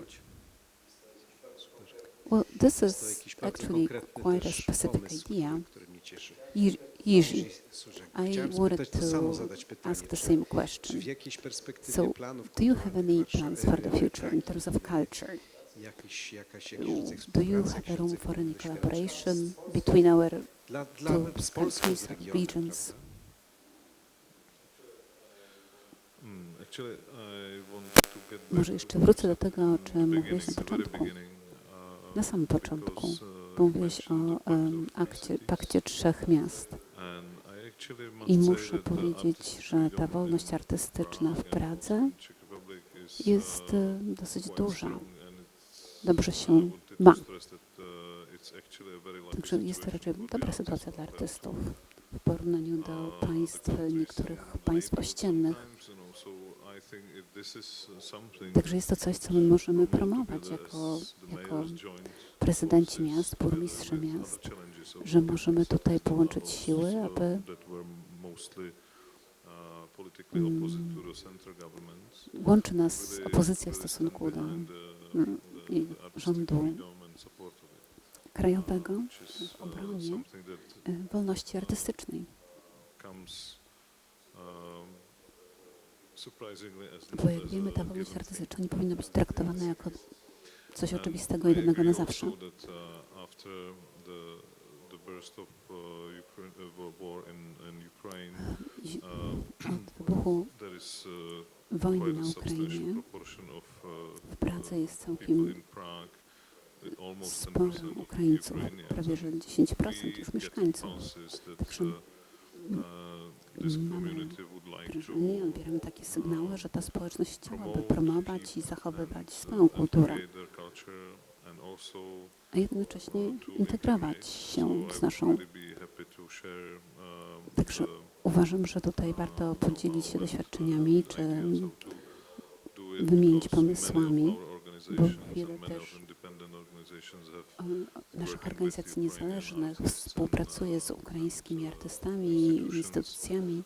Well, this Jest to is jakiś bardzo actually konkretny quite a też specific pomysł, idea. który mnie cieszy. Jiri, Sulzenko, I chciałem wanted spytać to samo, to zadać pytanie. ask the Czy, same czy question. w jakiejś perspektywie So, planów do you have any kulturalnych plans for the future in Pragi terms of culture? jakiś rodzaj Do you współpracy, have jakiś a room rodzaj for any doświadczeń? collaboration between our z Polską, z countries and regionem, regions? prawda? Może jeszcze wrócę do tego, o czym mówiłeś na początku. Na samym początku mówiłeś o pakcie trzech miast. I muszę powiedzieć, że ta wolność artystyczna w Pradze jest dosyć duża. Dobrze się ma. Także jest to raczej dobra sytuacja dla artystów w porównaniu do niektórych państw ościennych. Także jest to coś, co my możemy promować jako prezydenci miast, burmistrze miast, że możemy tutaj połączyć siły, aby łączy nas opozycja w stosunku do rządu krajowego w obronie wolności artystycznej. Bo jak wiemy, ta wolność artystyczna nie powinna być traktowana jako coś oczywistego i danego na zawsze. Od wybuchu wojny na Ukrainie w Pradze jest całkiem sporo Ukraińców, prawie że 10% już mieszkańców. Także mamy wrażenie, odbieramy takie sygnały, że ta społeczność chciałaby promować i zachowywać swoją kulturę, a jednocześnie integrować się z naszą. Także uważam, że tutaj warto podzielić się doświadczeniami, czy wymienić pomysłami, bo wiele też naszych organizacji niezależnych współpracuje z ukraińskimi artystami i instytucjami,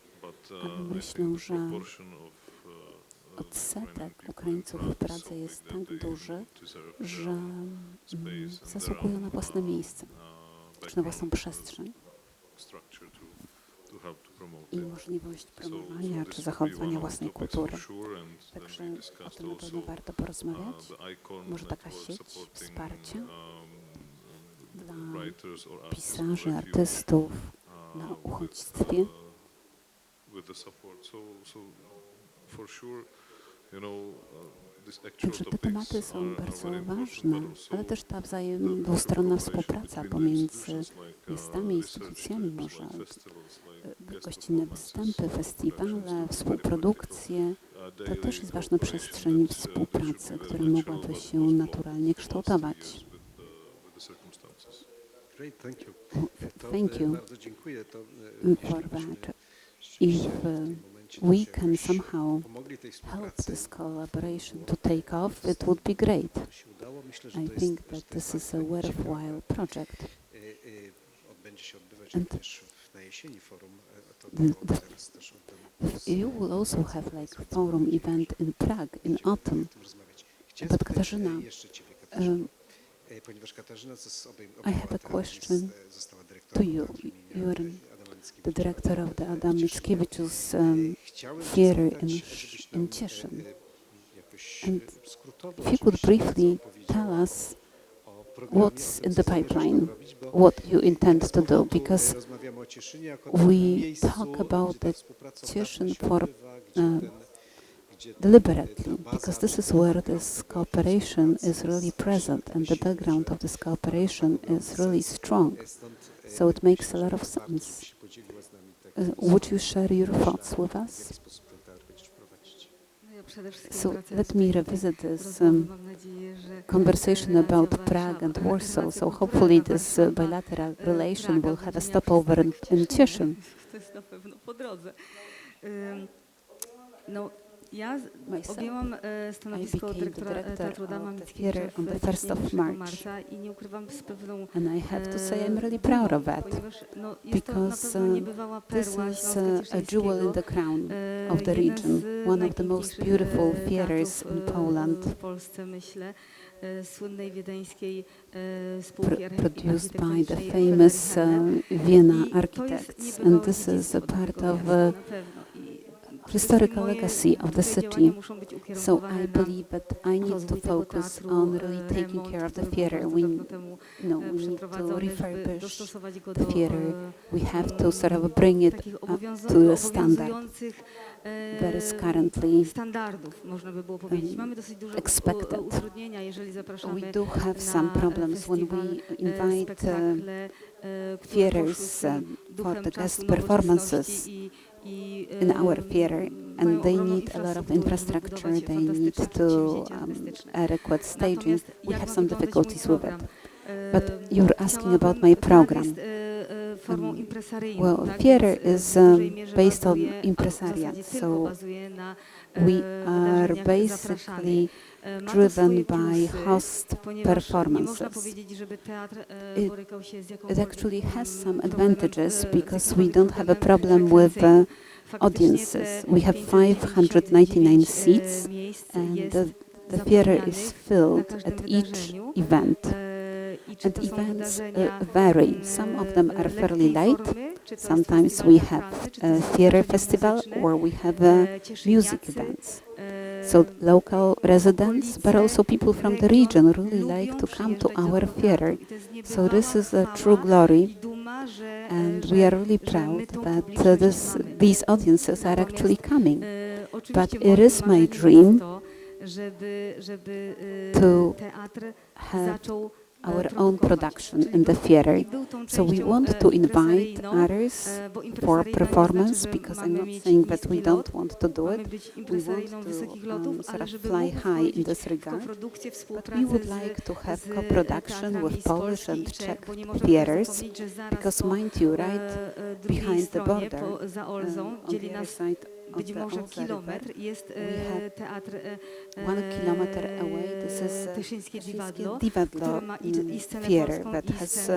ale myślę, że odsetek Ukraińców w Pradze jest tak duży, że zasługują na własne miejsce, czy na własną przestrzeń. i możliwość promowania czy zachowywania własnej kultury. Także o tym na pewno warto porozmawiać. Może taka sieć wsparcia dla pisarzy, artystów na uchodźstwie. Także te tematy są bardzo ważne, ale też ta dwustronna współpraca pomiędzy miastami, instytucjami, może gościnne występy, festiwale, współprodukcje. To też jest ważna przestrzeń współpracy, która mogłaby się naturalnie kształtować. Thank you for that. If we can somehow help this collaboration to take off, it would be great. I think that this is a worthwhile project. And you will also have like a forum event in Prague in autumn. But Katarzyna, I have a question to you. You are the director of the Adam Mickiewicz's theater in Cieszynie. And if you could briefly tell us what's in the pipeline, what you intend to do, because we talk about the Cieszyn for deliberately, because this is where this cooperation is really present and the background of this cooperation is really strong. So it makes a lot of sense. Would you share your thoughts with us? So let me revisit this conversation about Prague and Warsaw. So hopefully this bilateral relation will have a stopover in Cieszyn. Ja objęłam stanowisko dyrektora Teatru Adama on the 1st of March. I nie ukrywam z pewną And I have to say I'm really proud of that, because this is a jewel in the crown of the region, one of the most beautiful theaters in Poland, produced by the famous Vienna architects, and this is a part of historical legacy of the city. So I believe that I need to focus on really taking care of the theater. We need to refurbish the theater. We have to sort of bring it up to a standard that is currently expected. We do have some problems when we invite theaters for the guest performances in our theater, and they need a lot of infrastructure, they need to adequate staging. We have some difficulties with it. But you're asking about my program. Well, theater is based on impresariat, so we are basically driven by host performances. It actually has some advantages because we don't have a problem with audiences. We have 599 seats and the theater is filled at each event. And events vary. Some of them are fairly light. Sometimes we have a theater festival or we have music events. So local residents, but also people from the region really like to come to our theater. So this is a true glory, and we are really proud that these audiences are actually coming. But it is my dream to have our own production in the theater. So we want to invite others for performance, because I'm not saying that we don't want to do it. We want to sort of fly high in this regard, but we would like to have co-production with Polish and Czech theaters, because mind you, right behind the border, on the other side of the Olza River, we have teatr 1 kilometer away. This is Divadlo, Divadlo theater that has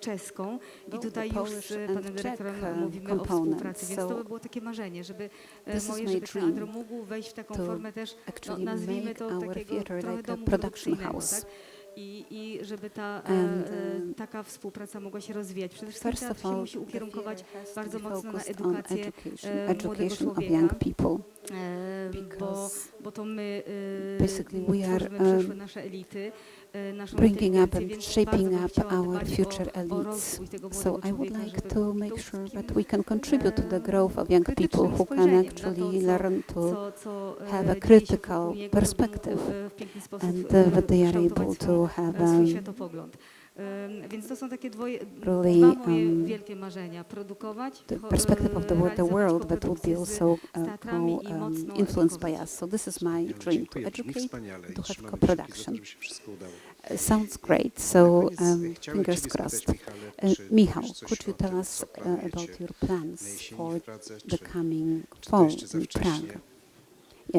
czeską. I tutaj the już Polish z panem and dyrektorem Czech mówimy o components. współpracy, więc to by było takie marzenie, żeby my teatr dream mógł wejść w taką to formę też, actually nazwijmy make to our takiego theater trochę like a domu production produkcyjnego, house. tak? i żeby taka współpraca mogła się rozwijać. Przede wszystkim First teatr of się all, musi ukierunkować the theatre has to bardzo be mocno na focused on edukację młodego education of człowieka, young people. bo to my Basically we are tworzymy przyszłe nasze elity, naszą bringing up inteligencję, and więc shaping bardzo bym up chciała our dbać future o elites. rozwój tego So młodego I would człowieka, like żeby to był make sure takim, that we can contribute to the growth of young people krytycznym who can spojrzeniem na actually to, learn to co have a dzieje się critical wokół niego, żeby perspective mógł w piękny sposób and that they are kształtować able to have swój światopogląd. Więc to są takie really, dwa moje wielkie marzenia. Produkować, the perspective of the world that would be also influenced by us. So this is my dream, to Dziękuję, brzmi educate, wspaniale i to have trzymamy kciuki za to, co-production. żeby się wszystko udało. Sounds great. So Na koniec chciałem fingers ciebie crossed. spytać, Michale, czy Michal, powiesz coś could you o tell tym, us co planujecie about your na plans jesieni for w Pradze, the czy coming to fall jeszcze za in wcześnie? Prague?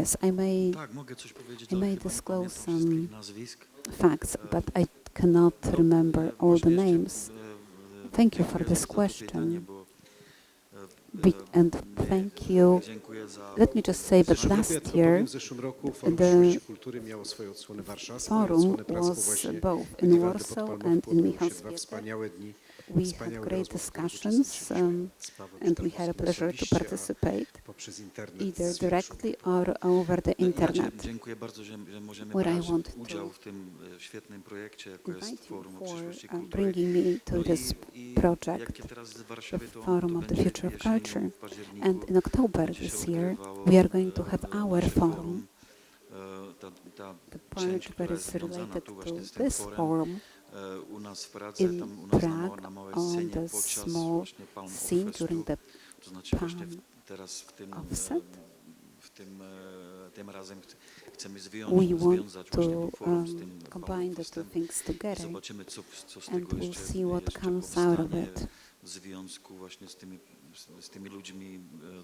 Yes, I may Tak, mogę coś powiedzieć, I ale may chyba nie disclose pamiętam wszystkich nazwisk. facts, but I cannot remember all the names. Thank you for this question. And thank you. Let me just say that last year W zeszłym roku Forum the Przyszłości Kultury miało swoją odsłonę warszawską i forum odsłonę praską was właśnie both w in Divadlo Warsaw pod and Palmovką. in Odbyły się Michal's dwa theatre. wspaniałe dni. We had Wspaniałe great rozmów, w których discussions uczestniczyliśmy z Pawłem and we had a pleasure to participate poprzez internet either z directly większą or over the Ja internet. dziękuję bardzo, że możemy What I brać want to udział w tym świetnym projekcie, jako jest Invite you Forum o for Przyszłości Kultury. bringing me to this project, Jak teraz w the Warszawie, to Forum of the będzie Future of jesienią, Culture. w październiku And in October będzie się this year, odgrywało, we are going to have our nasze forum. Ta The część, part która that jest is związana related tu to właśnie z tym this forem, forum u nas w Pradze, in tam u nas Prague na małej on scenie the podczas small właśnie scene Palmovkou during the to znaczy właśnie Palm teraz offset. tym razem chcemy We want związać to właśnie to forum z tym combine the two Palmovkou things i together, zobaczymy, co z and tego we'll jeszcze, see what jeszcze comes out of powstanie it. w związku właśnie z tymi ludźmi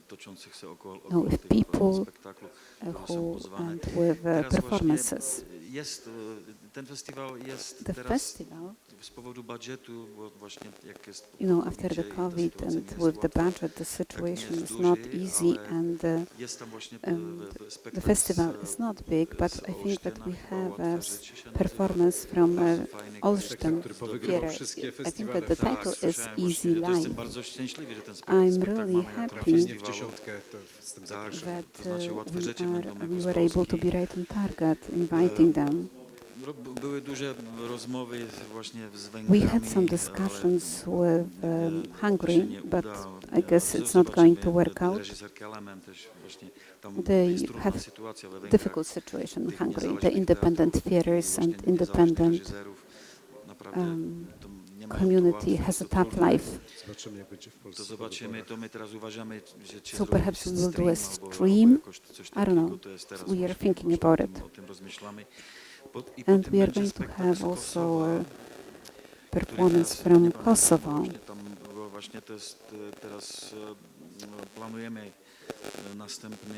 toczących się około with tego people spektaklu, które są who pozwane. and with Teraz performances. właśnie ten festiwal jest The teraz festival, z powodu budżetu, bo właśnie jak jest after the i ta COVID sytuacja and nie jest with the łatwa, budget, the situation jest is not duży, easy, ale and jest tam właśnie the spektakl festival is not big, but I think that we have a performance from Olsztyn który powygrał Theatre. wszystkie I think festiwale. that the Tak, title is słyszałem właśnie, Easy ja jestem Life. bardzo szczęśliwy, że ten I'm spektakl really mamy na happy Trafienie w festiwalu. dziesiątkę, to jestem Tak, zaproszony. to znaczy łatwe rzeczy będą jako we z were able to Polski. be right on target, inviting them. Były duże rozmowy właśnie z We Węgrami, had some discussions with Hungary, się nie but uda. I guess it's not Zobaczymy, going to work out. reżyserka Element też właśnie tam They jest trudna have sytuacja we Węgrach. Difficult situation in tych Hungary. The niezależnych independent teatrów, theatres właśnie and niezależnych independent reżyserów. Naprawdę to nie mają community to łatwe, has a jest to tough trudne. life. Zobaczymy, jak będzie w Polsce. To zobaczymy, to my teraz uważamy, że So perhaps we will do a stream stream. albo jakoś coś I don't takiego, know. to jest teraz We are właśnie thinking o about tym- it. O tym rozmyślamy. I And potem we are będzie going to spektakl have z also Kosowa, a który performance teraz, from nie pamiętam, Kosovo. Właśnie tam było właśnie to jest teraz planujemy następny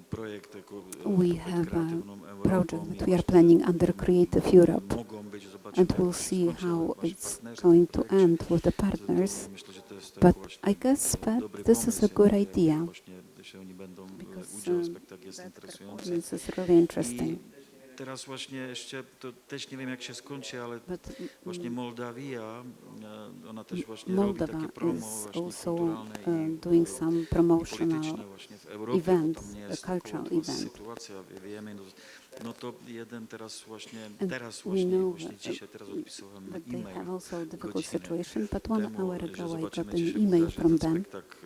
projekt jako We have kreatywną a Europą project i that we are właśnie planning under Creative Europe, mogą być, zobaczymy, and jak we'll to się see skończy, ale how właśnie it's partnerzy w going to projekcie. end with the To partners. myślę, że to jest But właśnie I guess that dobry this is a pomysł, good jak idea, właśnie się oni będą because udział, spektakl jest that interesujący. performance is really interesting. I teraz właśnie jeszcze, to też nie wiem jak się skończy, ale But właśnie Mołdawia, ona też właśnie robi Moldova takie promo is właśnie also kulturalne doing some i promotional polityczne właśnie w Europie, event, bo tam nie a jest cultural taka łatwa event. sytuacja, wiemy, no to jeden teraz właśnie, And we know dzisiaj, teraz odpisałem that they have e-mail also a difficult godzinę situation, but 1 temu, hour że ago I zobaczymy, got czy an się email uda, że from ten them. spektakl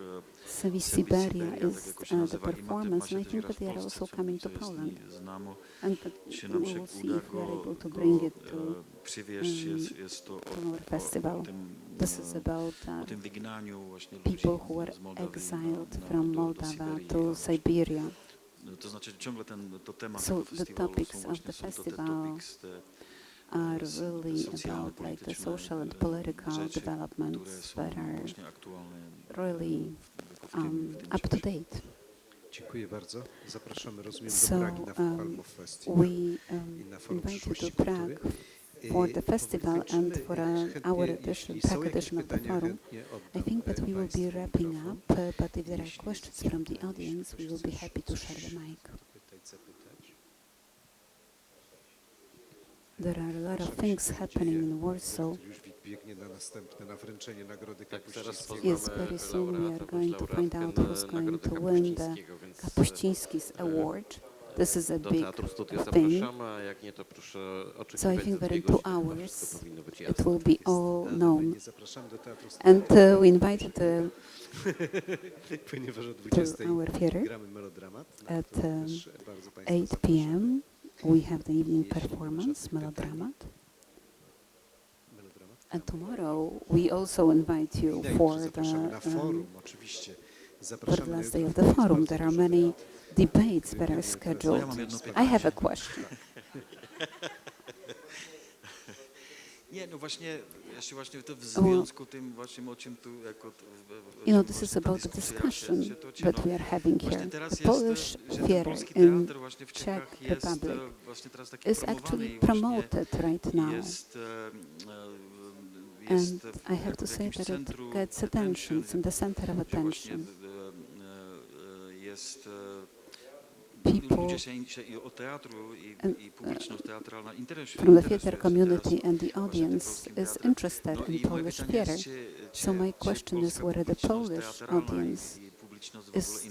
Sevi Siberia, Siberia tak is jakoś się the nazywa, i performance, ma and I się think też that they are w Polsce, also coming to co jest Poland. znamo, And that czy we nam się will see uda if we are go able to bring it to przywieźć, jest to our festival. o tym, This is about o tym wygnaniu właśnie people ludzi who were z Mołdawii exiled do from Moldova Syberii, to Siberia. To znaczy ciągle to temat So tego the festiwalu topics są of właśnie the są to te festival topics, are te really socjalne, about like the polityczne, social and political rzeczy, które developments są that are właśnie aktualne really w tym up to czasie. date. Dziękuję bardzo. Zapraszamy, rozumiem, do So Pragi na Palmov Festival we i na Forum invite you Przyszłości to Kultury. Prague for the festival and for our edition, Prague edition of the forum. I think that we will be wrapping up, but if there are questions from the audience, we will be happy to share the mic. There are a lot of things happening in Warsaw. Artur Jóźwik biegnie na następne, na wręczenie nagrody Tak, zaraz Kapuścińskiego. Yes, very soon we are going to find out who's going to win the Kapuściński's Award. This is a do big Teatru Studio thing. zapraszamy, a jak nie, to proszę So I oczekiwać think za that in 2 2 godziny. hours Wszystko powinno być it jasne. will be all known. Nie zapraszamy do Teatru And Studio, we invited ponieważ o to 20 our theater gramy melodramat. na at który też bardzo Państwa 8 zapraszamy. p.m. We have the evening performance, melodramat. Melodramat. And tomorrow we also invite you Idea, for że the zapraszamy na forum, oczywiście. for the Zapraszamy na last day jutro. of the To jest forum. bardzo There are duże many debates that are Ja scheduled. mam jedno I pytanie. have a question. Nie, no właśnie, jeśli właśnie to w związku tym właśnie o czym tu jako You know, this is about the discussion that we are having here. The Polish theater in Czech Republic is actually promoted right now. And I have to say that it gets attention, it's in the center of attention. People from the theater community and the audience is interested in Polish theater. So my question is whether the Polish audience is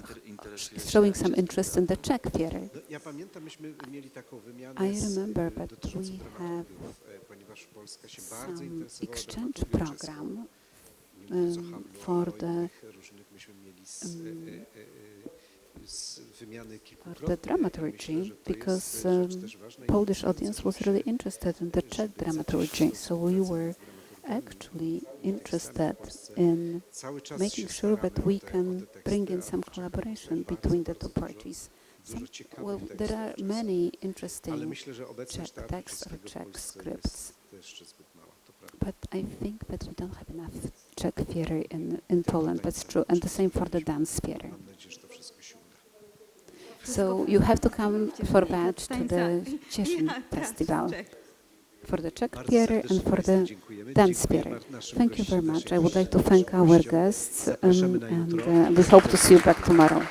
showing some interest in the Czech theater. Ja pamiętam, myśmy mieli taką wymianę I remember that dotyczącą we dramatów, have ponieważ Polska się bardzo some interesowała exchange dramaturgią program Nie mówiąc o handlu, for o the innych różnych myśmy mieli z wymiany for kilkukrotnej. the dramaturgy, Myślę, że to jest because rzecz też ważna i Polish bardzo audience was really interested in the Czech dramaturgy. So we were actually interested in cały czas making się sure staramy that we o te can teksty, bring in a some w Czechach collaboration jest between the bardzo two dużo parties. dużo ciekawych Well, tekstów there are czeskich. many Ale interesting myślę, że obecność Czech Teatru texts or Powszechnego w Czech Polsce scripts. jest jeszcze zbyt mała, to prawda. But I think that we don't have enough Czech theater in Poland. That's true. And the same for the dance theater. Mam nadzieję, że to wszystko się uda. So you have to come for that to the Cieszynie Festival, for the Czech Bardzo theater and serdecznie for the Państwu dziękujemy. dance Dziękujemy theater. naszym Thank you gościom, very much. naszym I would like to gościom, thank our gościom. guests Zapraszamy na and jutro. we hope to see you back tomorrow.